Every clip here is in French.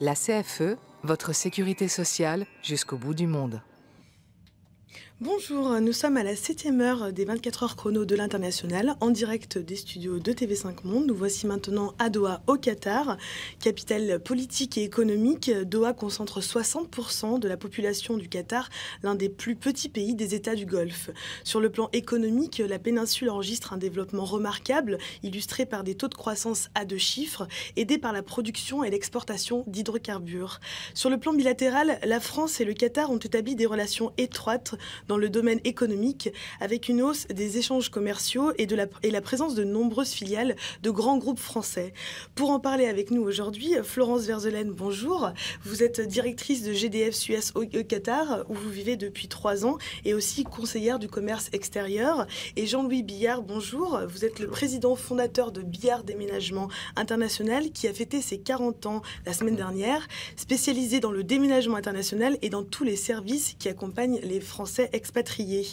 La CFE, votre sécurité sociale jusqu'au bout du monde. Bonjour, nous sommes à la 7e heure des 24 heures chrono de l'international, en direct des studios de TV5 Monde. Nous voici maintenant à Doha, au Qatar, capitale politique et économique. Doha concentre 60% de la population du Qatar, l'un des plus petits pays des États du Golfe. Sur le plan économique, la péninsule enregistre un développement remarquable, illustré par des taux de croissance à 2 chiffres, aidés par la production et l'exportation d'hydrocarbures. Sur le plan bilatéral, la France et le Qatar ont établi des relations étroites dans le domaine économique, avec une hausse des échanges commerciaux et la présence de nombreuses filiales de grands groupes français. Pour en parler avec nous aujourd'hui, Florence Verzelen, bonjour. Vous êtes directrice de GDF Suez au Qatar, où vous vivez depuis 3 ans, et aussi conseillère du commerce extérieur. Et Jean-Louis Billard, bonjour. Vous êtes le président fondateur de Billard Déménagement International, qui a fêté ses 40 ans la semaine dernière, spécialisé dans le déménagement international et dans tous les services qui accompagnent les Français expatriés.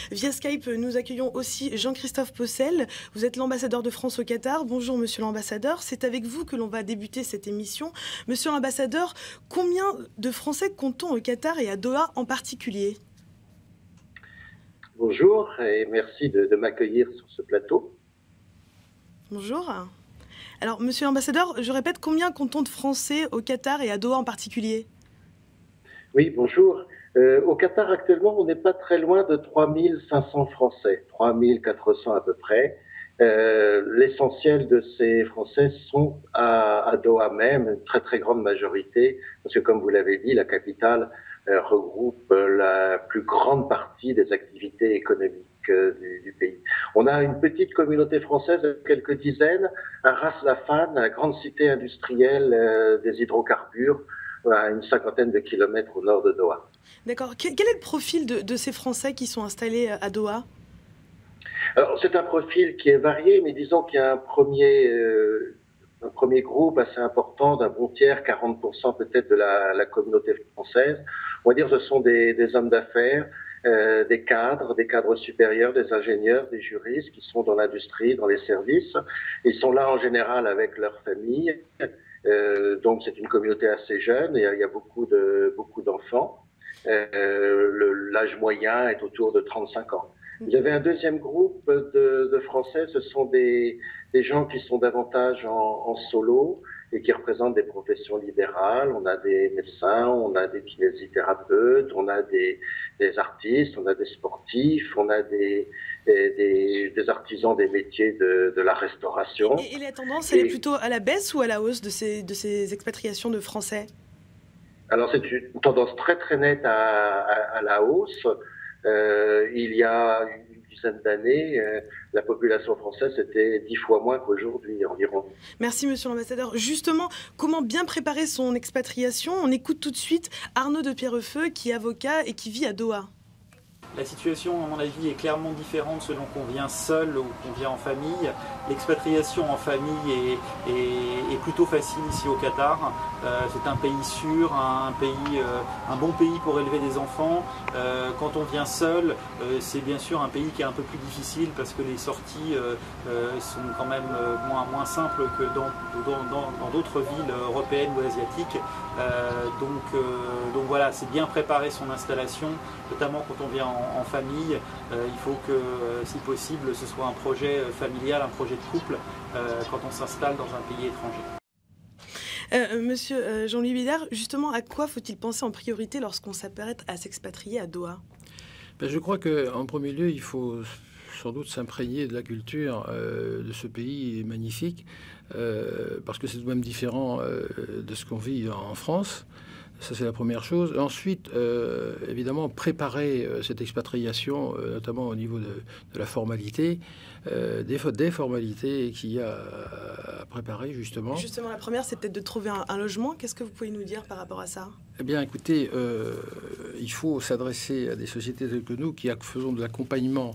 Via Skype, nous accueillons aussi Jean-Christophe Possel. Vous êtes l'ambassadeur de France au Qatar. Bonjour, monsieur l'ambassadeur. C'est avec vous que l'on va débuter cette émission. Monsieur l'ambassadeur, combien de Français comptons au Qatar et à Doha en particulier? Bonjour et merci de m'accueillir sur ce plateau. Bonjour. Alors, monsieur l'ambassadeur, je répète, combien comptons de Français au Qatar et à Doha en particulier? Oui, bonjour. Au Qatar, actuellement, on n'est pas très loin de 3500 Français, 3400 à peu près. L'essentiel de ces Français sont à Doha même, une très très grande majorité, parce que comme vous l'avez dit, la capitale regroupe la plus grande partie des activités économiques du pays. On a une petite communauté française de quelques dizaines, à Ras Laffan, la grande cité industrielle des hydrocarbures, à une 50aine de kilomètres au nord de Doha. D'accord. Quel est le profil de ces Français qui sont installés à Doha? Alors, c'est un profil qui est varié, mais disons qu'il y a un premier groupe assez important, d'un bon tiers, 40% peut-être de la communauté française. On va dire que ce sont des hommes d'affaires, des cadres supérieurs, des ingénieurs, des juristes qui sont dans l'industrie, dans les services. Ils sont là en général avec leur famille. Donc c'est une communauté assez jeune, et il y a beaucoup d'enfants. L'âge moyen est autour de 35 ans. Vous avez un deuxième groupe de Français, ce sont des gens qui sont davantage en solo et qui représentent des professions libérales. On a des médecins, on a des kinésithérapeutes, on a des artistes, on a des sportifs, on a des artisans des métiers de la restauration. Et la tendance, elle est plutôt à la baisse ou à la hausse de ces expatriations de Français? Alors c'est une tendance très très nette à la hausse. Il y a une dizaine d'années, la population française était 10 fois moins qu'aujourd'hui environ. Merci monsieur l'ambassadeur. Justement, comment bien préparer son expatriation? On écoute tout de suite Arnaud de Pierrefeu, qui est avocat et qui vit à Doha. La situation, à mon avis, est clairement différente selon qu'on vient seul ou qu'on vient en famille. L'expatriation en famille est plutôt facile ici au Qatar. C'est un pays sûr, un bon pays pour élever des enfants. Quand on vient seul, c'est bien sûr un pays qui est un peu plus difficile parce que les sorties sont quand même moins simples que dans d'autres villes européennes ou asiatiques. Donc voilà, c'est bien préparer son installation, notamment quand on vient en famille. Il faut que, si possible, ce soit un projet familial, un projet de couple quand on s'installe dans un pays étranger. Monsieur Jean-Louis Billard, justement, à quoi faut-il penser en priorité lorsqu'on s'apprête à s'expatrier à Doha? Je crois qu'en premier lieu, il faut sans doute s'imprégner de la culture de ce pays magnifique, parce que c'est tout de même différent de ce qu'on vit en France. Ça, c'est la première chose. Ensuite, évidemment, préparer cette expatriation, notamment au niveau de la formalité, des formalités qu'il y a à préparer, justement. Justement, la première, c'est peut-être de trouver un logement. Qu'est-ce que vous pouvez nous dire par rapport à ça? Eh bien, écoutez, il faut s'adresser à des sociétés telles que nous qui faisons de l'accompagnement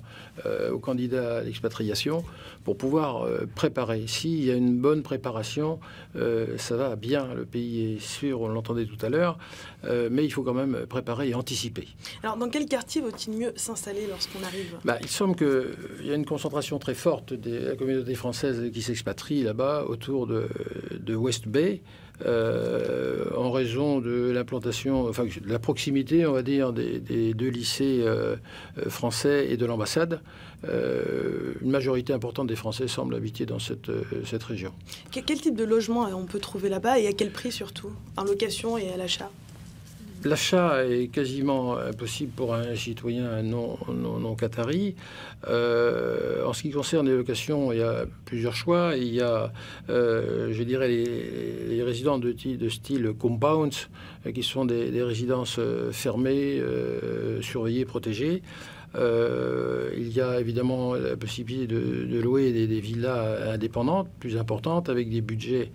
aux candidats à l'expatriation pour pouvoir préparer. S'il y a une bonne préparation, ça va bien. Le pays est sûr, on l'entendait tout à l'heure, mais il faut quand même préparer et anticiper. Alors, dans quel quartier vaut-il mieux s'installer lorsqu'on arrive? Il semble qu'il y a une concentration très forte de la communauté française qui s'expatrie là-bas, autour de West Bay, en raison de l'implantation, enfin de la proximité, on va dire, des deux lycées français et de l'ambassade. Une majorité importante des Français semblent habiter dans cette région. Quel type de logement on peut trouver là-bas et à quel prix surtout, en location et à l'achat? L'achat est quasiment impossible pour un citoyen non qatari. En ce qui concerne les locations, il y a plusieurs choix. Il y a, je dirais, les résidences de style compounds, qui sont des résidences fermées, surveillées, protégées. Il y a évidemment la possibilité de louer des villas indépendantes, plus importantes, avec des budgets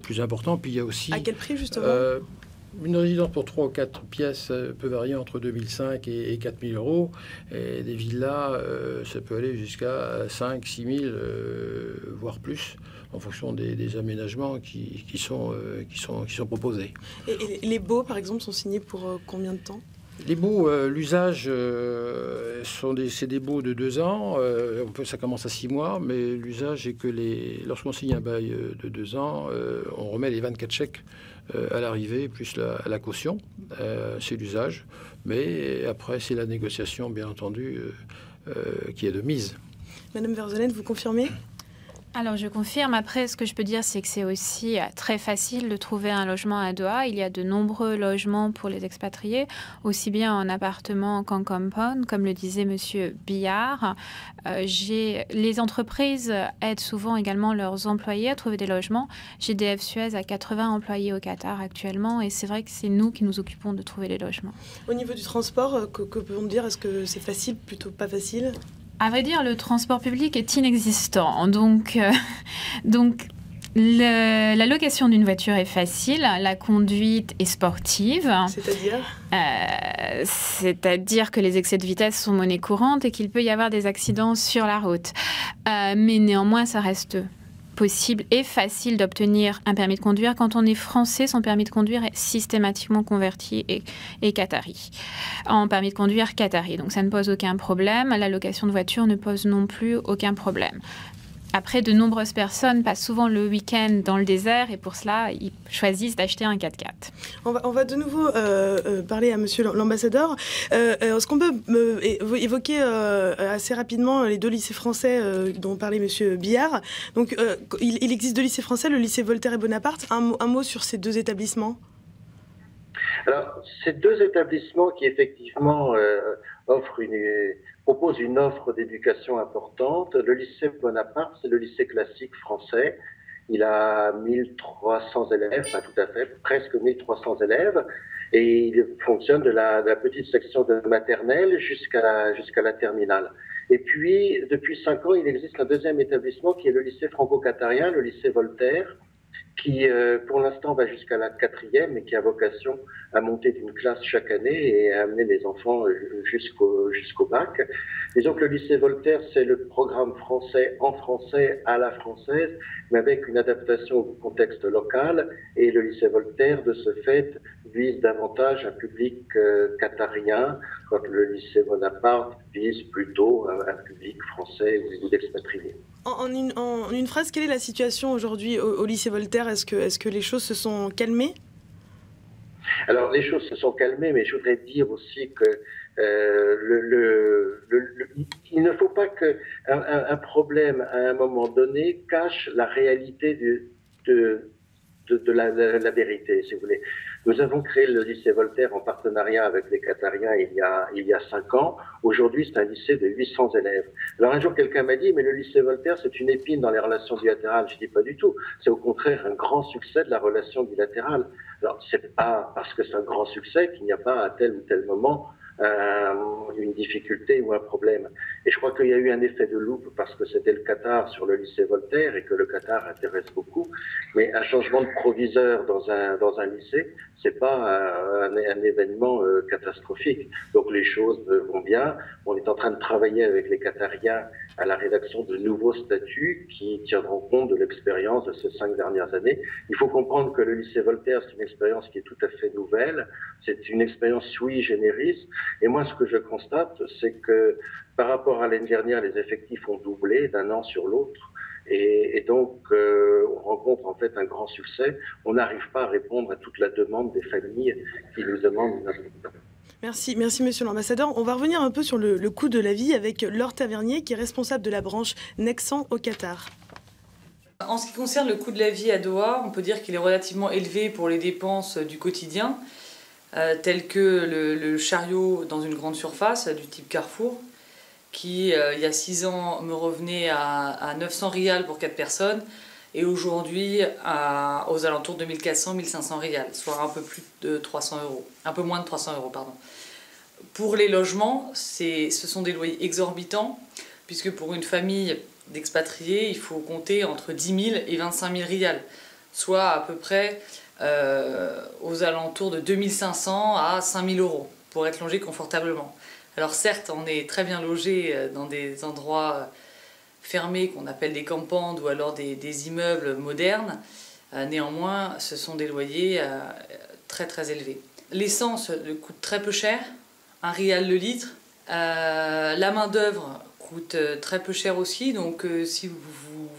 plus importants. Puis il y a aussi... À quel prix, justement une résidence pour 3 ou 4 pièces peut varier entre 2005 et 4 000 euros. Et des villas, ça peut aller jusqu'à 5 6 000, voire plus, en fonction des aménagements qui sont proposés. Et les baux, par exemple, sont signés pour combien de temps? Les baux, l'usage, c'est des baux de 2 ans. Ça commence à 6 mois, mais l'usage est que lorsqu'on signe un bail de 2 ans, on remet les 24 chèques à l'arrivée, plus la caution. C'est l'usage. Mais après, c'est la négociation, bien entendu, qui est de mise. Madame Verzonen, vous confirmez? Alors, je confirme. Après, ce que je peux dire, c'est que c'est aussi très facile de trouver un logement à Doha. Il y a de nombreux logements pour les expatriés, aussi bien en appartement qu'en compound, comme le disait Monsieur Billard. Les entreprises aident souvent également leurs employés à trouver des logements. GDF Suez a 80 employés au Qatar actuellement, et c'est vrai que c'est nous qui nous occupons de trouver les logements. Au niveau du transport, que peut-on dire? Est-ce que c'est facile, plutôt pas facile? À vrai dire, le transport public est inexistant. Donc la location d'une voiture est facile, la conduite est sportive. C'est-à-dire C'est-à-dire que les excès de vitesse sont monnaie courante et qu'il peut y avoir des accidents sur la route. Mais néanmoins, ça reste possible et facile d'obtenir un permis de conduire. Quand on est français, son permis de conduire est systématiquement converti et qatari, en permis de conduire qatari. Donc ça ne pose aucun problème. La location de voiture ne pose non plus aucun problème. Après, de nombreuses personnes passent souvent le week-end dans le désert et pour cela, ils choisissent d'acheter un 4x4. On va de nouveau parler à monsieur l'ambassadeur. Est-ce qu'on peut évoquer assez rapidement les 2 lycées français dont parlait monsieur Billard? Donc, il existe 2 lycées français, le lycée Voltaire et Bonaparte. Un mot sur ces 2 établissements? Alors, ces 2 établissements qui effectivement proposent une offre d'éducation importante. Le lycée Bonaparte, c'est le lycée classique français. Il a 1300 élèves, pas tout à fait, presque 1300 élèves. Et il fonctionne de la petite section de maternelle jusqu'à la terminale. Et puis, depuis 5 ans, il existe un 2e établissement qui est le lycée franco-qatarien, le lycée Voltaire, qui pour l'instant va jusqu'à la 4e, mais qui a vocation à monter d'une classe chaque année et à amener les enfants jusqu'au bac. Et donc le lycée Voltaire, c'est le programme français en français à la française, mais avec une adaptation au contexte local. Et le lycée Voltaire, de ce fait, vise davantage un public qatarien, quand le lycée Bonaparte vise plutôt un public français ou d'expatriés. En une phrase, quelle est la situation aujourd'hui au lycée Voltaire? Est-ce que les choses se sont calmées? Alors, les choses se sont calmées, mais je voudrais dire aussi que il ne faut pas qu'un problème, à un moment donné, cache la réalité de la vérité, si vous voulez. Nous avons créé le lycée Voltaire en partenariat avec les Qatariens il y a 5 ans. Aujourd'hui, c'est un lycée de 800 élèves. Alors un jour, quelqu'un m'a dit, mais le lycée Voltaire, c'est une épine dans les relations bilatérales. Je dis pas du tout. C'est au contraire un grand succès de la relation bilatérale. Alors, c'est pas parce que c'est un grand succès qu'il n'y a pas à tel ou tel moment une difficulté ou un problème. Et je crois qu'il y a eu un effet de loupe parce que c'était le Qatar sur le lycée Voltaire et que le Qatar intéresse beaucoup. Mais un changement de proviseur dans un lycée, c'est pas un événement catastrophique. Donc les choses vont bien. On est en train de travailler avec les Qatariens à la rédaction de nouveaux statuts qui tiendront compte de l'expérience de ces 5 dernières années. Il faut comprendre que le lycée Voltaire, c'est une expérience qui est tout à fait nouvelle. C'est une expérience sui generis. Et moi, ce que je constate, c'est que par rapport à l'année dernière, les effectifs ont doublé d'un an sur l'autre. Et donc, on rencontre en fait un grand succès. On n'arrive pas à répondre à toute la demande des familles qui nous demandent une assistance. Merci, monsieur l'ambassadeur. On va revenir un peu sur le coût de la vie avec Laure Tavernier, qui est responsable de la branche Nexan au Qatar. En ce qui concerne le coût de la vie à Doha, on peut dire qu'il est relativement élevé pour les dépenses du quotidien, telles que le chariot dans une grande surface du type Carrefour, qui il y a 6 ans me revenait à 900 riyals pour 4 personnes, et aujourd'hui aux alentours de 1400-1500 riyals, soit un peu plus de 300 euros, un peu moins de 300 euros, pardon. Pour les logements, ce sont des loyers exorbitants, puisque pour une famille d'expatriés, il faut compter entre 10 000 et 25 000 riyals, soit à peu près aux alentours de 2500 à 5 000 euros pour être logé confortablement. Alors certes, on est très bien logé dans des endroits fermés qu'on appelle des campandes ou alors des immeubles modernes. Néanmoins, ce sont des loyers très très élevés. L'essence coûte très peu cher, 1 riyal le litre. La main d'œuvre coûte très peu cher aussi, donc si vous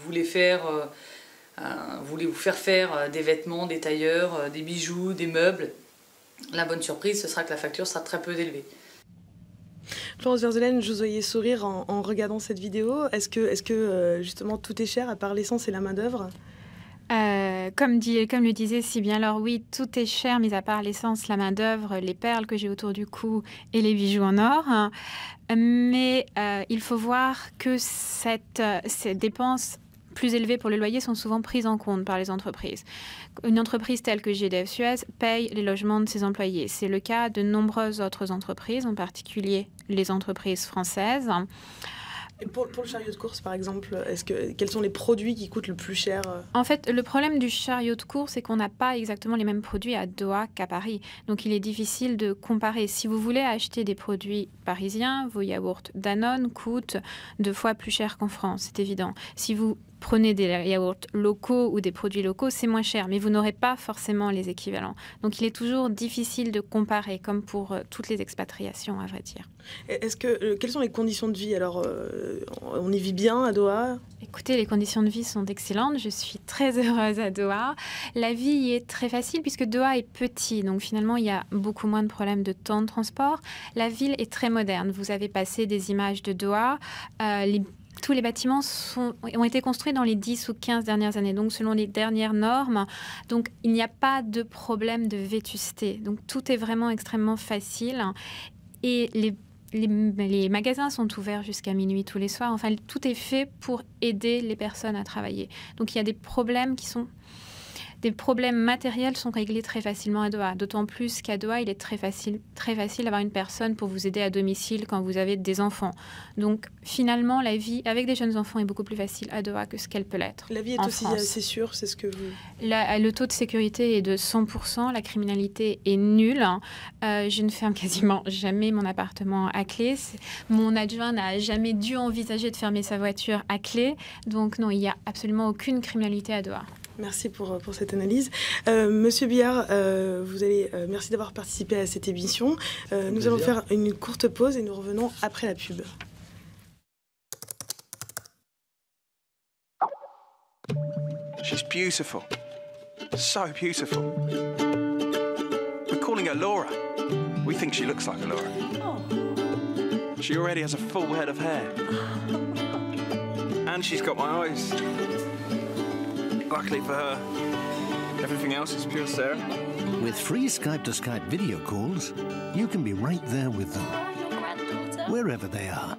voulez vous faire faire des vêtements, des tailleurs, des bijoux, des meubles, la bonne surprise, ce sera que la facture sera très peu élevée. Florence Verzelen, je vous voyais sourire en regardant cette vidéo. Est-ce que justement tout est cher à part l'essence et la main d'œuvre ? Comme le disait si bien, alors oui, tout est cher, mis à part l'essence, la main-d'œuvre, les perles que j'ai autour du cou et les bijoux en or. Mais il faut voir que ces dépenses plus élevées pour le loyer sont souvent prises en compte par les entreprises. Une entreprise telle que GDF Suez paye les logements de ses employés. C'est le cas de nombreuses autres entreprises, en particulier les entreprises françaises. Et pour le chariot de course, par exemple, quels sont les produits qui coûtent le plus cher ? En fait, le problème du chariot de course, c'est qu'on n'a pas exactement les mêmes produits à Doha qu'à Paris. Donc, il est difficile de comparer. Si vous voulez acheter des produits parisiens, vos yaourts Danone coûtent 2 fois plus cher qu'en France, c'est évident. Si vous prenez des yaourts locaux ou des produits locaux, c'est moins cher, mais vous n'aurez pas forcément les équivalents. Donc, il est toujours difficile de comparer, comme pour toutes les expatriations, à vrai dire. Quelles sont les conditions de vie ? Alors, on y vit bien à Doha ? Écoutez, les conditions de vie sont excellentes. Je suis très heureuse à Doha. La vie y est très facile puisque Doha est petit. Donc, finalement, il y a beaucoup moins de problèmes de temps de transport. La ville est très moderne. Vous avez passé des images de Doha. Tous les bâtiments ont été construits dans les 10 ou 15 dernières années, donc selon les dernières normes. Donc, il n'y a pas de problème de vétusté. Donc, tout est vraiment extrêmement facile. Et les magasins sont ouverts jusqu'à minuit tous les soirs. Enfin, tout est fait pour aider les personnes à travailler. Donc, il y a des problèmes des problèmes matériels sont réglés très facilement à Doha. D'autant plus qu'à Doha, il est très facile d'avoir une personne pour vous aider à domicile quand vous avez des enfants. Donc, finalement, la vie avec des jeunes enfants est beaucoup plus facile à Doha que ce qu'elle peut l'être. La vie est aussi assez sûre, c'est ce que vous... Le taux de sécurité est de 100%, la criminalité est nulle. Je ne ferme quasiment jamais mon appartement à clé. Mon adjoint n'a jamais dû envisager de fermer sa voiture à clé. Donc, non, il n'y a absolument aucune criminalité à Doha. Merci pour cette analyse. Monsieur Billard, merci d'avoir participé à cette émission. Nous allons faire une courte pause et nous revenons après la pub. She's beautiful. So beautiful. We're calling her Laura. We think she looks like a Laura. Oh. She already has a full head of hair. And she's got my eyes. Luckily for her, everything else is pure Sarah. With free Skype-to-Skype video calls, you can be right there with them, wherever they are.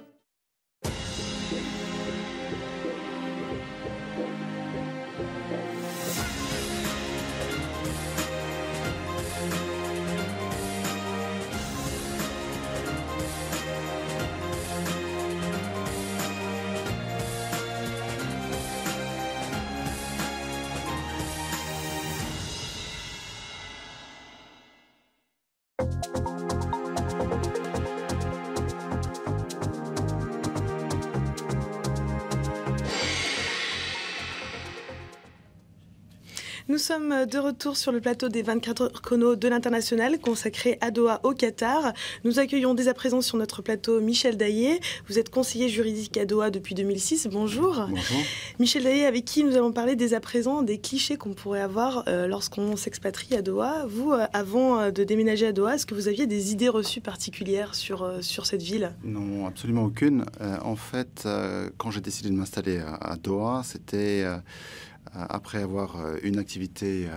Nous sommes de retour sur le plateau des 24 heures chrono de l'International consacré à Doha au Qatar. Nous accueillons dès à présent sur notre plateau Michel Daillet. Vous êtes conseiller juridique à Doha depuis 2006. Bonjour. Bonjour. Michel Daillet, avec qui nous allons parler dès à présent des clichés qu'on pourrait avoir lorsqu'on s'expatrie à Doha. Vous, avant de déménager à Doha, est-ce que vous aviez des idées reçues particulières sur cette ville? Non, absolument aucune. En fait, quand j'ai décidé de m'installer à Doha, c'était après avoir une activité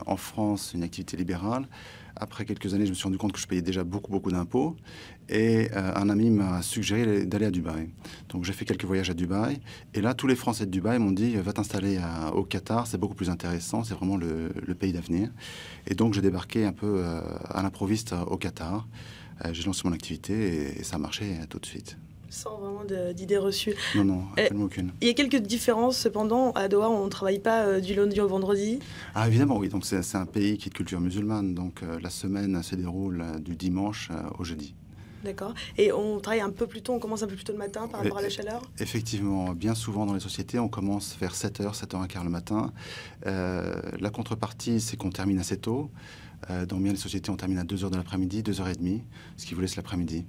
en France, une activité libérale. Après quelques années, je me suis rendu compte que je payais déjà beaucoup d'impôts. Et un ami m'a suggéré d'aller à Dubaï. Donc j'ai fait quelques voyages à Dubaï. Et là, tous les Français de Dubaï m'ont dit « Va t'installer au Qatar, c'est beaucoup plus intéressant, c'est vraiment le pays d'avenir ». Et donc j'ai débarqué un peu à l'improviste au Qatar. J'ai lancé mon activité et ça a marché tout de suite. Sans vraiment d'idées reçues. Non, absolument aucune. Il y a quelques différences, cependant. À Doha, on ne travaille pas du lundi au vendredi. Ah, évidemment, oui. Donc, c'est un pays qui est de culture musulmane. Donc, la semaine se déroule du dimanche au jeudi. D'accord. Et on travaille un peu plus tôt, on commence un peu plus tôt le matin par rapport à la chaleur? Effectivement. Bien souvent, dans les sociétés, on commence vers 7h, 7h15 le matin. La contrepartie, c'est qu'on termine assez tôt. Dans bien les sociétés, on termine à 2h de l'après-midi, 2h30, ce qui vous laisse l'après-midi.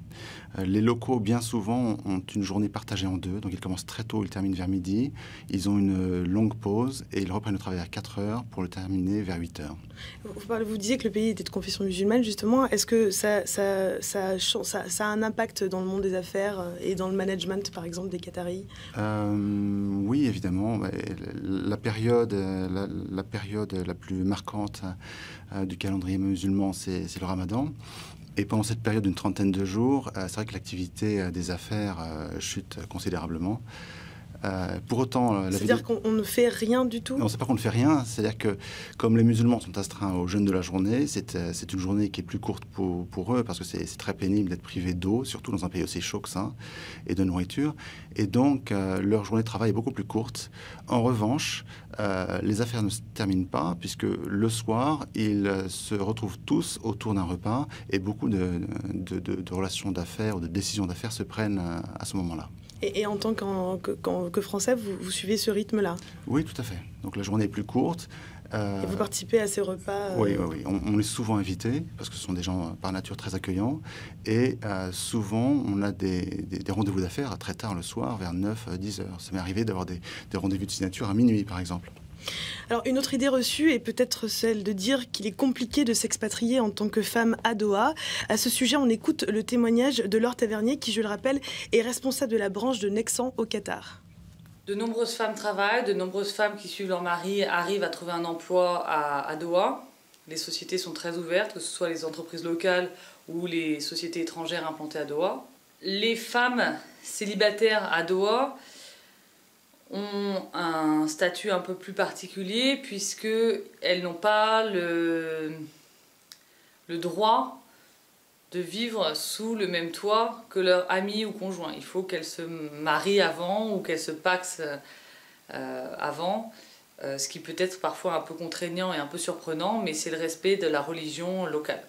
Les locaux, bien souvent, ont une journée partagée en deux. Donc, ils commencent très tôt, ils terminent vers midi. Ils ont une longue pause et ils reprennent le travail à 4h pour le terminer vers 8h. Vous disiez que le pays était de confession musulmane, justement. Est-ce que ça a un impact dans le monde des affaires et dans le management, par exemple, des Qataris? Oui, évidemment. La période la plus marquante du calendrier musulman, c'est le Ramadan. Et pendant cette période d'une trentaine de jours, c'est vrai que l'activité des affaires chute considérablement. Pour autant, c'est-à-dire qu'on ne fait rien du tout? Non, c'est pas qu'on ne fait rien. C'est-à-dire que comme les musulmans sont astreints au jeûne de la journée, c'est une journée qui est plus courte pour eux parce que c'est très pénible d'être privé d'eau, surtout dans un pays aussi chaud que ça, et de nourriture. Et donc, leur journée de travail est beaucoup plus courte. En revanche, les affaires ne se terminent pas puisque le soir, ils se retrouvent tous autour d'un repas et beaucoup de relations d'affaires ou de décisions d'affaires se prennent à ce moment-là. Et en tant que Français, vous suivez ce rythme-là? Oui, tout à fait. Donc la journée est plus courte. Et vous participez à ces repas? Oui. On est souvent invités parce que ce sont des gens par nature très accueillants. Et souvent, on a des rendez-vous d'affaires très tard le soir, vers 9, 10 heures. Ça m'est arrivé d'avoir des rendez-vous de signature à minuit, par exemple. Alors, une autre idée reçue est peut-être celle de dire qu'il est compliqué de s'expatrier en tant que femme à Doha. À ce sujet, on écoute le témoignage de Laure Tavernier, qui, je le rappelle, est responsable de la branche de Nexan au Qatar. De nombreuses femmes travaillent, de nombreuses femmes qui suivent leur mari arrivent à trouver un emploi à Doha. Les sociétés sont très ouvertes, que ce soit les entreprises locales ou les sociétés étrangères implantées à Doha. Les femmes célibataires à Doha ont un statut un peu plus particulier puisqu'elles n'ont pas le droit de vivre sous le même toit que leur ami ou conjoint. Il faut qu'elles se marient avant ou qu'elles se pacsent avant, ce qui peut être parfois un peu contraignant et un peu surprenant, mais c'est le respect de la religion locale.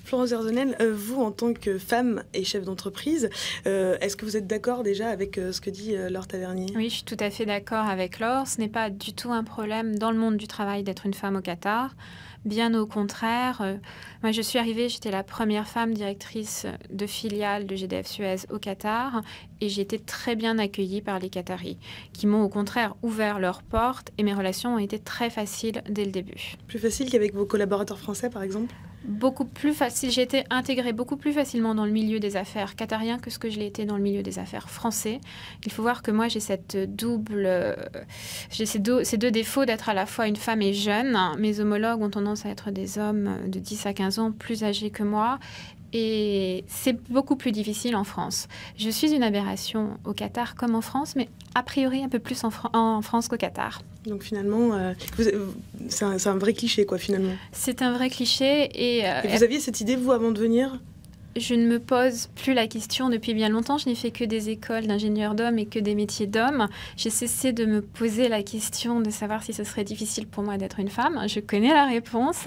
Florence Herzonel, vous, en tant que femme et chef d'entreprise, est-ce que vous êtes d'accord déjà avec ce que dit Laure Tavernier? Oui, je suis tout à fait d'accord avec Laure. Ce n'est pas du tout un problème dans le monde du travail d'être une femme au Qatar. Bien au contraire. Moi, je suis arrivée, j'étais la première femme directrice de filiale de GDF Suez au Qatar et j'ai été très bien accueillie par les Qataris qui m'ont au contraire ouvert leurs portes et mes relations ont été très faciles dès le début. Plus facile qu'avec vos collaborateurs français, par exemple? Beaucoup plus facile. J'ai été intégrée beaucoup plus facilement dans le milieu des affaires qatarien que ce que je l'ai été dans le milieu des affaires français. Il faut voir que moi, j'ai ces deux défauts d'être à la fois une femme et jeune. Mes homologues ont tendance à être des hommes de 10 à 15 ans plus âgés que moi. Et c'est beaucoup plus difficile en France. Je suis une aberration au Qatar comme en France, mais a priori un peu plus en France qu'au Qatar. Donc finalement, c'est un vrai cliché, quoi, finalement. C'est un vrai cliché. Et vous aviez cette idée, vous, avant de venir ? Je ne me pose plus la question depuis bien longtemps. Je n'ai fait que des écoles d'ingénieurs d'hommes et que des métiers d'hommes. J'ai cessé de me poser la question de savoir si ce serait difficile pour moi d'être une femme. Je connais la réponse,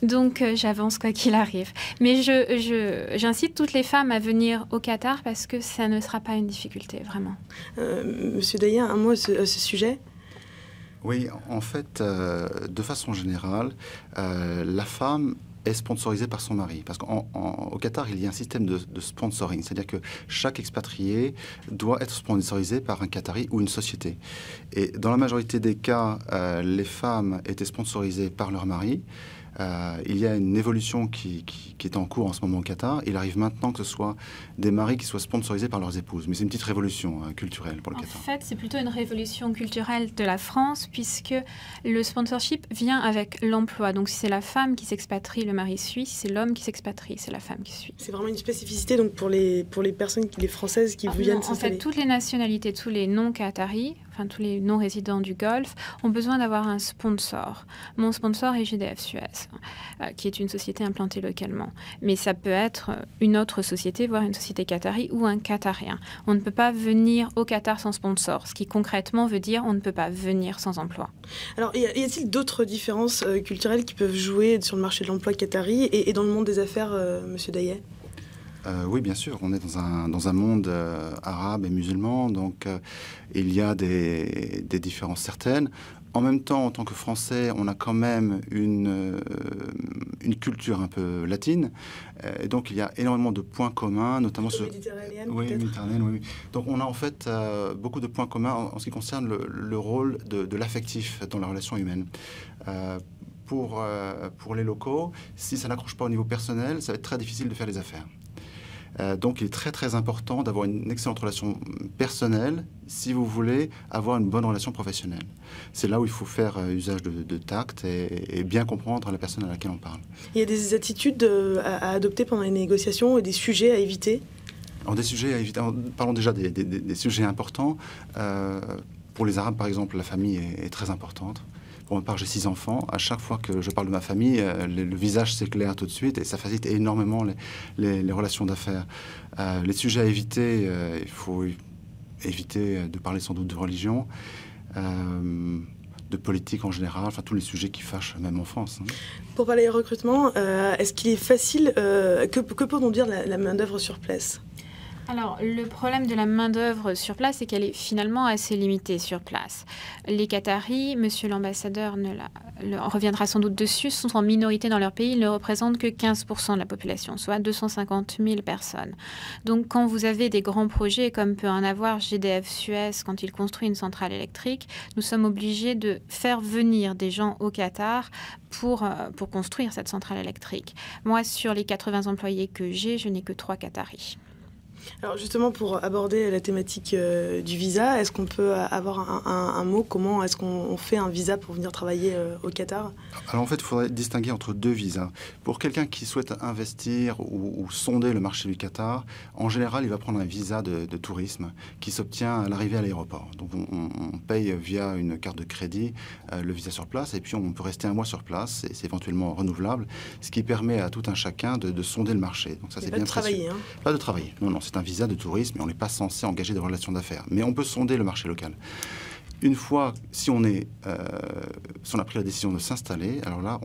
donc j'avance quoi qu'il arrive. Mais j'incite toutes les femmes à venir au Qatar parce que ça ne sera pas une difficulté, vraiment. Monsieur Daillet, un mot à ce sujet ? Oui, en fait, de façon générale, la femme est sponsorisée par son mari. Parce qu'au Qatar, il y a un système de sponsoring. C'est-à-dire que chaque expatrié doit être sponsorisé par un Qatari ou une société. Et dans la majorité des cas, les femmes étaient sponsorisées par leur mari. Il y a une évolution qui est en cours en ce moment au Qatar. Il arrive maintenant que ce soit des maris qui soient sponsorisés par leurs épouses. Mais c'est une petite révolution culturelle pour le Qatar. En fait, c'est plutôt une révolution culturelle de la France, puisque le sponsorship vient avec l'emploi. Donc, si c'est la femme qui s'expatrie, le mari suit. Si c'est l'homme qui s'expatrie, c'est la femme qui suit. C'est vraiment une spécificité donc, pour les personnes, les Françaises qui viennent s'installer. En fait, toutes les nationalités, tous les non-qataris, enfin tous les non-résidents du Golfe, ont besoin d'avoir un sponsor. Mon sponsor est GDF Suez, qui est une société implantée localement. Mais ça peut être une autre société, voire une société qatari ou un qatarien. On ne peut pas venir au Qatar sans sponsor, ce qui concrètement veut dire on ne peut pas venir sans emploi. Alors, y a-t-il d'autres différences culturelles qui peuvent jouer sur le marché de l'emploi qatari et dans le monde des affaires, Monsieur Daillet ? Oui, bien sûr. On est dans un monde arabe et musulman, donc il y a des différences certaines. En même temps, en tant que Français, on a quand même une culture un peu latine. Et donc, il y a énormément de points communs, notamment sur... Méditerranéenne, oui, méditerranéenne, oui. Donc, on a en fait beaucoup de points communs en ce qui concerne le rôle de l'affectif dans la relation humaine. Pour les locaux, si ça n'accroche pas au niveau personnel, ça va être très difficile de faire les affaires. Donc, il est très, très important d'avoir une excellente relation personnelle si vous voulez avoir une bonne relation professionnelle. C'est là où il faut faire usage de tact et bien comprendre la personne à laquelle on parle. Il y a des attitudes à adopter pendant les négociations et des sujets à éviter ? Alors, des sujets à éviter. Parlons déjà des sujets importants. Pour les Arabes, par exemple, la famille est très importante. Pour ma part, j'ai 6 enfants. À chaque fois que je parle de ma famille, le visage s'éclaire tout de suite et ça facilite énormément les relations d'affaires. Les sujets à éviter, il faut éviter de parler sans doute de religion, de politique en général, enfin tous les sujets qui fâchent même en France. Pour parler recrutement, est-ce qu'il est facile, que peut-on dire de la main-d'œuvre sur place ? Alors, le problème de la main-d'œuvre sur place, c'est qu'elle est finalement assez limitée sur place. Les Qataris, monsieur l'ambassadeur reviendra sans doute dessus, sont en minorité dans leur pays. Ils ne représentent que 15% de la population, soit 250 000 personnes. Donc, quand vous avez des grands projets, comme peut en avoir GDF Suez quand il construit une centrale électrique, nous sommes obligés de faire venir des gens au Qatar pour construire cette centrale électrique. Moi, sur les 80 employés que j'ai, je n'ai que 3 Qataris. Alors justement, pour aborder la thématique du visa, est-ce qu'on peut avoir un mot ? Comment est-ce qu'on fait un visa pour venir travailler au Qatar ? Alors en fait, il faudrait distinguer entre 2 visas. Pour quelqu'un qui souhaite investir ou sonder le marché du Qatar, en général, il va prendre un visa de tourisme qui s'obtient à l'arrivée à l'aéroport. Donc on paye via une carte de crédit le visa sur place et puis on peut rester 1 mois sur place, et c'est éventuellement renouvelable, ce qui permet à tout un chacun de sonder le marché. Donc ça, c'est bien précieux. Pas de travailler, hein ? Pas de travailler, non, c'est un visa de tourisme et on n'est pas censé engager des relations d'affaires. Mais on peut sonder le marché local. Une fois, si on a pris la décision de s'installer, alors là,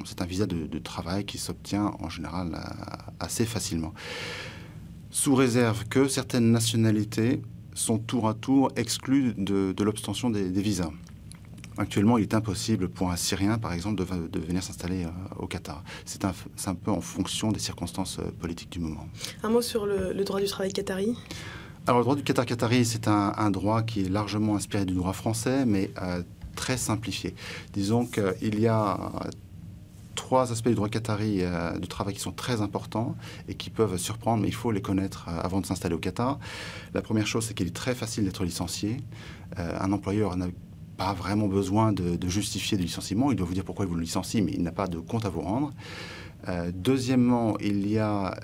c'est un visa de travail qui s'obtient en général assez facilement. Sous réserve que certaines nationalités sont tour à tour exclues de l'obtention des visas. Actuellement, il est impossible pour un Syrien, par exemple, de venir s'installer au Qatar. C'est un peu en fonction des circonstances politiques du moment. Un mot sur le droit du travail qatari ? Alors, le droit du Qatar qatari, c'est un droit qui est largement inspiré du droit français, mais très simplifié. Disons qu'il y a 3 aspects du droit qatari du travail qui sont très importants et qui peuvent surprendre, mais il faut les connaître avant de s'installer au Qatar. La première chose, c'est qu'il est très facile d'être licencié. Un employeur n'a pas vraiment besoin de justifier du licenciement. Il doit vous dire pourquoi il vous le licencie, mais il n'a pas de compte à vous rendre. Deuxièmement, il y a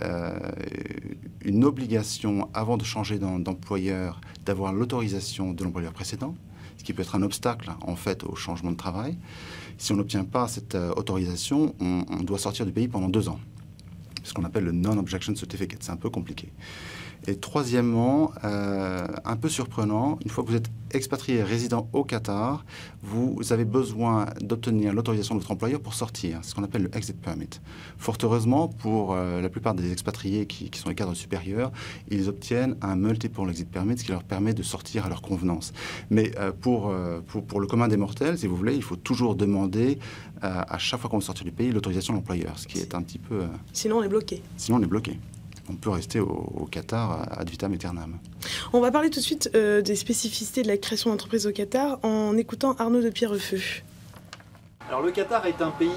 une obligation, avant de changer d'employeur, d'avoir l'autorisation de l'employeur précédent, ce qui peut être un obstacle, en fait, au changement de travail. Si on n'obtient pas cette autorisation, on doit sortir du pays pendant 2 ans. Ce qu'on appelle le Non-Objection Certificate. C'est un peu compliqué. Et troisièmement, un peu surprenant, une fois que vous êtes expatrié résident au Qatar, vous avez besoin d'obtenir l'autorisation de votre employeur pour sortir. C'est ce qu'on appelle le exit permit. Fort heureusement, pour la plupart des expatriés qui sont les cadres supérieurs, ils obtiennent un multiple exit permit, ce qui leur permet de sortir à leur convenance. Mais pour le commun des mortels, si vous voulez, il faut toujours demander à chaque fois qu'on veut sortir du pays l'autorisation de l'employeur, ce qui est un petit peu... Sinon, on est bloqué. Sinon, on est bloqué. On peut rester au Qatar ad vitam aeternam. On va parler tout de suite des spécificités de la création d'entreprises au Qatar en écoutant Arnaud de Pierrefeu. Alors le Qatar est un pays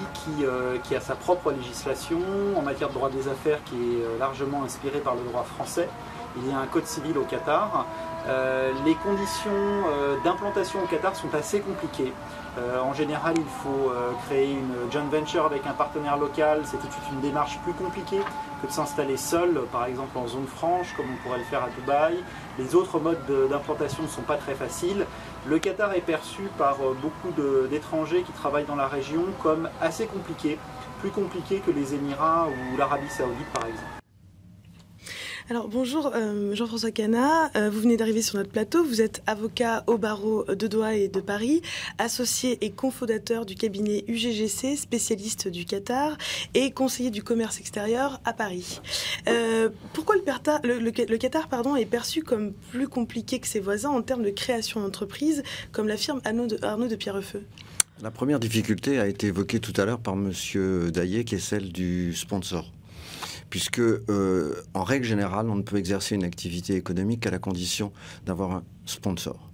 qui a sa propre législation en matière de droit des affaires qui est largement inspiré par le droit français. Il y a un code civil au Qatar. Les conditions d'implantation au Qatar sont assez compliquées. En général, il faut créer une joint venture avec un partenaire local. C'est tout de suite une démarche plus compliquée que de s'installer seul, par exemple en zone franche, comme on pourrait le faire à Dubaï. Les autres modes d'implantation ne sont pas très faciles. Le Qatar est perçu par beaucoup d'étrangers qui travaillent dans la région comme assez compliqué, plus compliqué que les Émirats ou l'Arabie Saoudite, par exemple. Alors bonjour Jean-François Cana, vous venez d'arriver sur notre plateau, vous êtes avocat au barreau de Doha et de Paris, associé et cofondateur du cabinet UGGC, spécialiste du Qatar et conseiller du commerce extérieur à Paris. Pourquoi le Qatar est perçu comme plus compliqué que ses voisins en termes de création d'entreprise, comme l'affirme Arnaud de Pierrefeu? La première difficulté a été évoquée tout à l'heure par Monsieur Daillet, qui est celle du sponsor. Puisque, en règle générale, on ne peut exercer une activité économique qu'à la condition d'avoir un sponsor.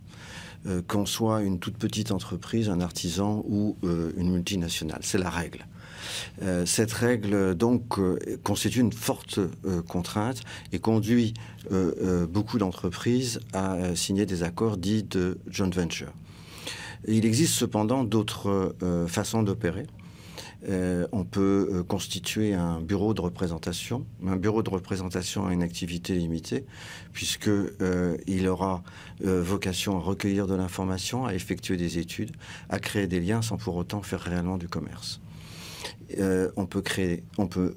Qu'on soit une toute petite entreprise, un artisan ou une multinationale. C'est la règle. Cette règle, donc, constitue une forte contrainte et conduit beaucoup d'entreprises à signer des accords dits de joint venture. Il existe cependant d'autres façons d'opérer. On peut constituer un bureau de représentation. Un bureau de représentation a une activité limitée puisqu'il aura vocation à recueillir de l'information, à effectuer des études, à créer des liens sans pour autant faire réellement du commerce. On peut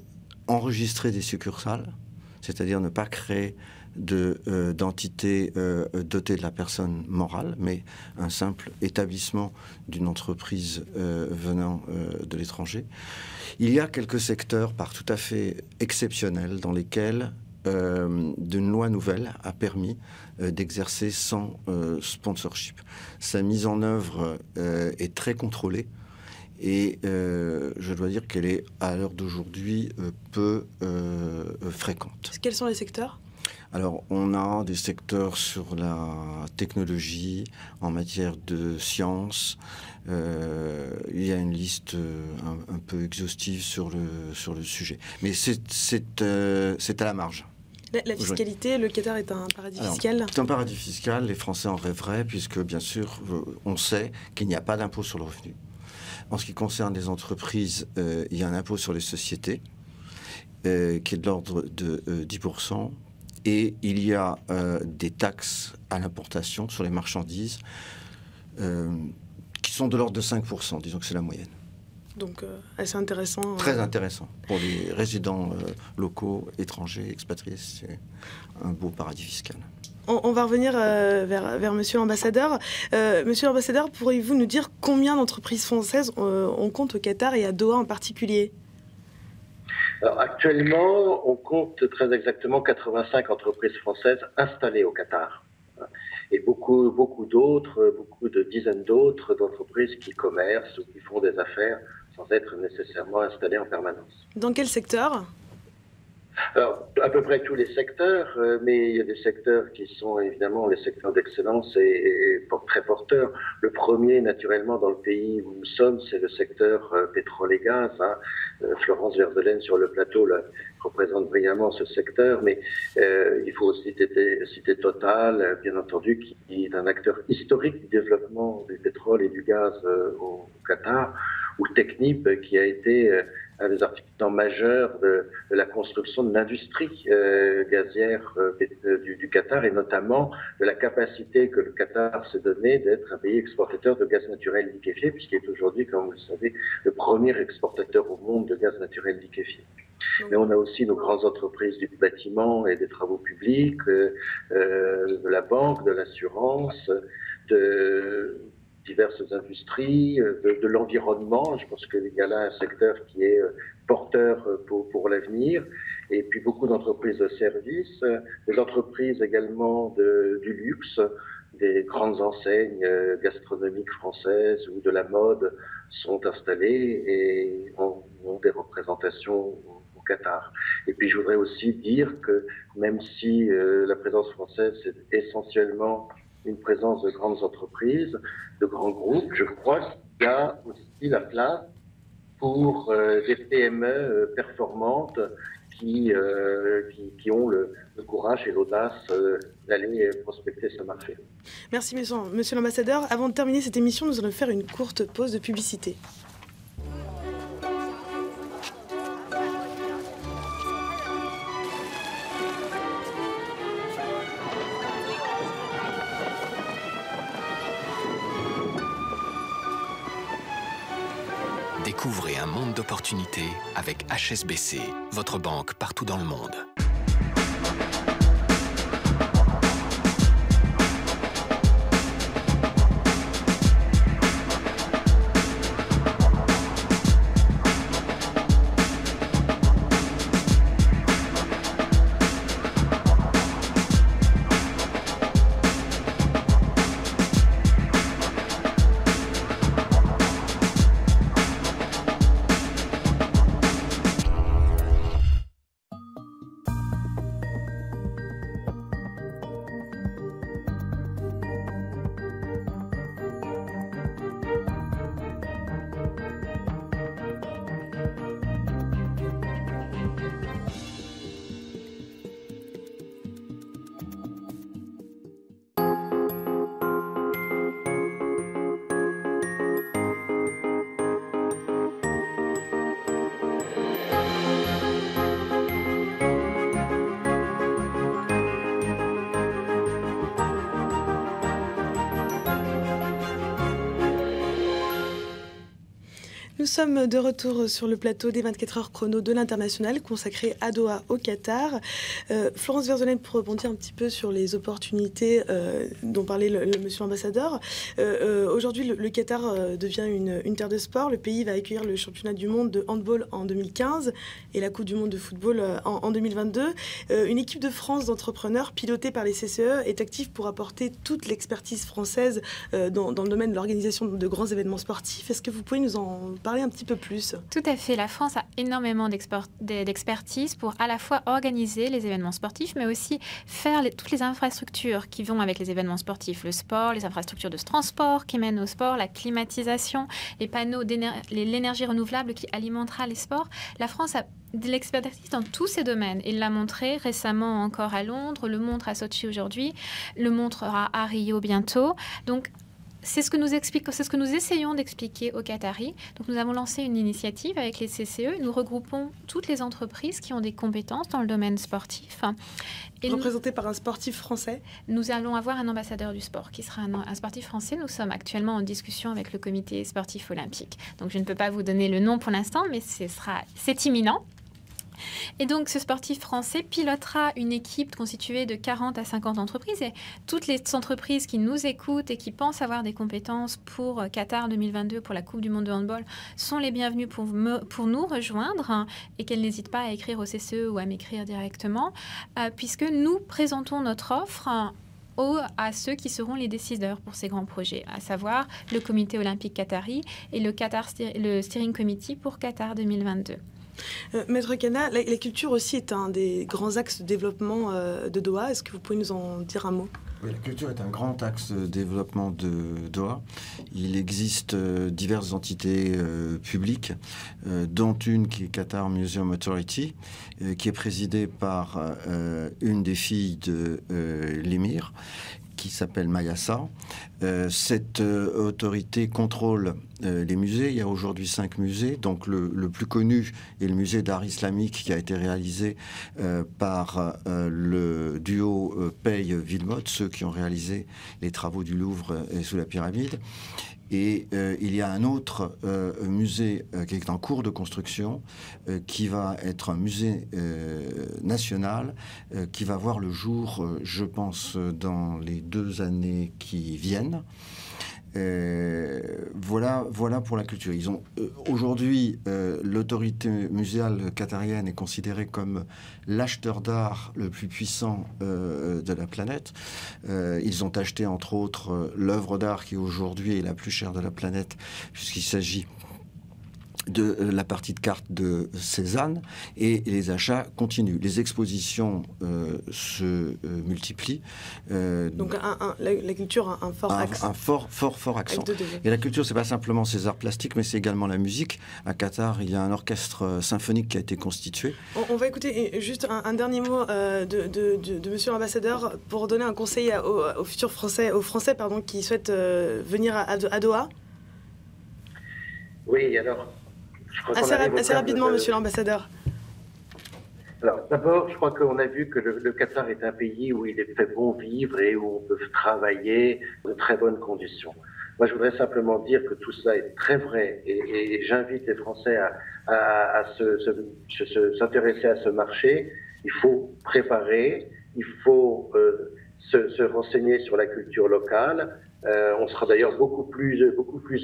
enregistrer des succursales, c'est-à-dire ne pas créer d'entité dotée de la personne morale, mais un simple établissement d'une entreprise venant de l'étranger. Il y a quelques secteurs tout à fait exceptionnels dans lesquels d'une loi nouvelle a permis d'exercer sans sponsorship. Sa mise en œuvre est très contrôlée. Et je dois dire qu'elle est, à l'heure d'aujourd'hui, peu fréquente. Quels sont les secteurs ? Alors, on a des secteurs sur la technologie, en matière de sciences. Il y a une liste un peu exhaustive sur le sujet. Mais c'est à la marge. La fiscalité, le Qatar est un paradis fiscal ? C'est un paradis fiscal, les Français en rêveraient, puisque, bien sûr, on sait qu'il n'y a pas d'impôt sur le revenu. En ce qui concerne les entreprises, il y a un impôt sur les sociétés qui est de l'ordre de 10%. Et il y a des taxes à l'importation sur les marchandises qui sont de l'ordre de 5%. Disons que c'est la moyenne. Donc assez intéressant. Très intéressant. Pour les résidents locaux, étrangers, expatriés, c'est un beau paradis fiscal. On va revenir vers Monsieur l'ambassadeur. Monsieur l'ambassadeur, pourriez-vous nous dire combien d'entreprises françaises on compte au Qatar et à Doha en particulier ? Alors, actuellement, on compte très exactement 85 entreprises françaises installées au Qatar. Et beaucoup d'autres, beaucoup de dizaines d'autres d'entreprises qui commercent ou qui font des affaires sans être nécessairement installées en permanence. Dans quel secteur ? Alors, à peu près tous les secteurs, mais il y a des secteurs qui sont évidemment les secteurs d'excellence et très porteurs. Le premier, naturellement, dans le pays où nous sommes, c'est le secteur pétrole et gaz. Florence Verzelaine, sur le plateau, là, représente brillamment ce secteur, mais il faut aussi citer Total, bien entendu, qui est un acteur historique du développement du pétrole et du gaz au Qatar, ou Technip, qui a été un des artisans majeurs de la construction de l'industrie gazière du Qatar, et notamment de la capacité que le Qatar s'est donnée d'être un pays exportateur de gaz naturel liquéfié, puisqu'il est aujourd'hui, comme vous le savez, le premier exportateur au monde de gaz naturel liquéfié. Mais on a aussi nos grandes entreprises du bâtiment et des travaux publics, de la banque, de l'assurance, de diverses industries, de l'environnement. Je pense qu'il y a là un secteur qui est porteur pour l'avenir. Et puis beaucoup d'entreprises de services, des entreprises également du luxe, des grandes enseignes gastronomiques françaises ou de la mode sont installées et ont des représentations au Qatar. Et puis je voudrais aussi dire que même si la présence française c'est essentiellement une présence de grandes entreprises, de grands groupes, je crois qu'il y a aussi la place pour des PME performantes qui ont le courage et l'audace d'aller prospecter ce marché. Merci monsieur l'ambassadeur. Avant de terminer cette émission, nous allons faire une courte pause de publicité. Découvrez un monde d'opportunités avec HSBC, votre banque partout dans le monde. Nous sommes de retour sur le plateau des 24 heures chrono de l'International consacré à Doha au Qatar. Florence Verzelen, pour rebondir un petit peu sur les opportunités dont parlait le monsieur l'ambassadeur. Aujourd'hui, le Qatar devient une terre de sport. Le pays va accueillir le championnat du monde de handball en 2015 et la Coupe du monde de football en 2022. Une équipe de France d'entrepreneurs pilotée par les CCE est active pour apporter toute l'expertise française dans le domaine de l'organisation de grands événements sportifs. Est-ce que vous pouvez nous en parler un petit peu plus? Tout à fait. La France a énormément d'expertise pour à la fois organiser les événements sportifs, mais aussi faire toutes les infrastructures qui vont avec les événements sportifs. Le sport, les infrastructures de transport qui mènent au sport, la climatisation, les panneaux, l'énergie renouvelable qui alimentera les sports. La France a de l'expertise dans tous ces domaines. Il l'a montré récemment encore à Londres, le montre à Sochi aujourd'hui, le montrera à Rio bientôt. Donc, c'est ce que nous essayons d'expliquer aux Qataris. Donc, nous avons lancé une initiative avec les CCE. Nous regroupons toutes les entreprises qui ont des compétences dans le domaine sportif. Représenté par un sportif français. Nous allons avoir un ambassadeur du sport qui sera un sportif français. Nous sommes actuellement en discussion avec le comité sportif olympique. Donc, je ne peux pas vous donner le nom pour l'instant, mais c'est imminent. Et donc, ce sportif français pilotera une équipe constituée de 40 à 50 entreprises. Et toutes les entreprises qui nous écoutent et qui pensent avoir des compétences pour Qatar 2022, pour la Coupe du monde de handball, sont les bienvenues pour nous rejoindre et qu'elles n'hésitent pas à écrire au CCE ou à m'écrire directement, puisque nous présentons notre offre à ceux qui seront les décideurs pour ces grands projets, à savoir le comité olympique qatari et le steering committee pour Qatar 2022. Maître Khanna, la culture aussi est un des grands axes de développement de Doha. Est-ce que vous pouvez nous en dire un mot? Oui, la culture est un grand axe de développement de Doha. Il existe diverses entités publiques, dont une qui est Qatar Museum Authority, qui est présidée par une des filles de l'émir, qui s'appelle Mayassa, Cette autorité contrôle les musées. Il y a aujourd'hui 5 musées. Donc le plus connu est le musée d'art islamique qui a été réalisé par le duo Paye-Villemotte, ceux qui ont réalisé les travaux du Louvre et sous la pyramide. Et il y a un autre musée qui est en cours de construction, qui va être un musée national, qui va voir le jour, je pense, dans les 2 années qui viennent. Voilà pour la culture. Ils ont aujourd'hui l'autorité muséale qatarienne est considérée comme l'acheteur d'art le plus puissant de la planète. Ils ont acheté entre autres l'œuvre d'art qui aujourd'hui est la plus chère de la planète, puisqu'il s'agit de la partie de cartes de Cézanne, et les achats continuent. Les expositions se multiplient. Donc la culture a un fort axe. Un fort accent. Et la culture, c'est pas simplement ces arts plastiques, mais c'est également la musique. À Qatar, il y a un orchestre symphonique qui a été constitué. On va écouter juste un dernier mot de monsieur l'ambassadeur pour donner un conseil aux futurs Français, qui souhaitent venir à Doha. Oui, alors... Assez rapidement, monsieur l'ambassadeur. Alors, d'abord, je crois qu'on a vu que le Qatar est un pays où il est fait bon vivre et où on peut travailler de très bonnes conditions. Moi, je voudrais simplement dire que tout cela est très vrai et j'invite les Français à s'intéresser à ce marché. Il faut préparer, il faut se renseigner sur la culture locale. On sera d'ailleurs beaucoup plus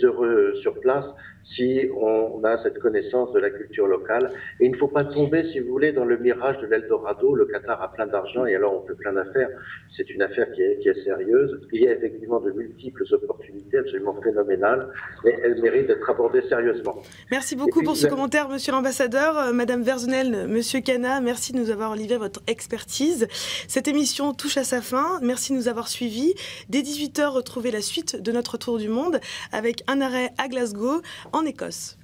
heureux sur place si on a cette connaissance de la culture locale. Et il ne faut pas tomber, si vous voulez, dans le mirage de l'Eldorado. Le Qatar a plein d'argent et alors on fait plein d'affaires. C'est une affaire qui est sérieuse. Il y a effectivement de multiples opportunités absolument phénoménales, mais elles méritent d'être abordées sérieusement. Merci beaucoup pour ce commentaire, monsieur l'ambassadeur. Madame Verzenel, monsieur Cana, merci de nous avoir livré votre expertise. Cette émission touche à sa fin. Merci de nous avoir suivis. Dès 18h, retrouvez la suite de notre tour du monde avec un arrêt à Glasgow, en Écosse.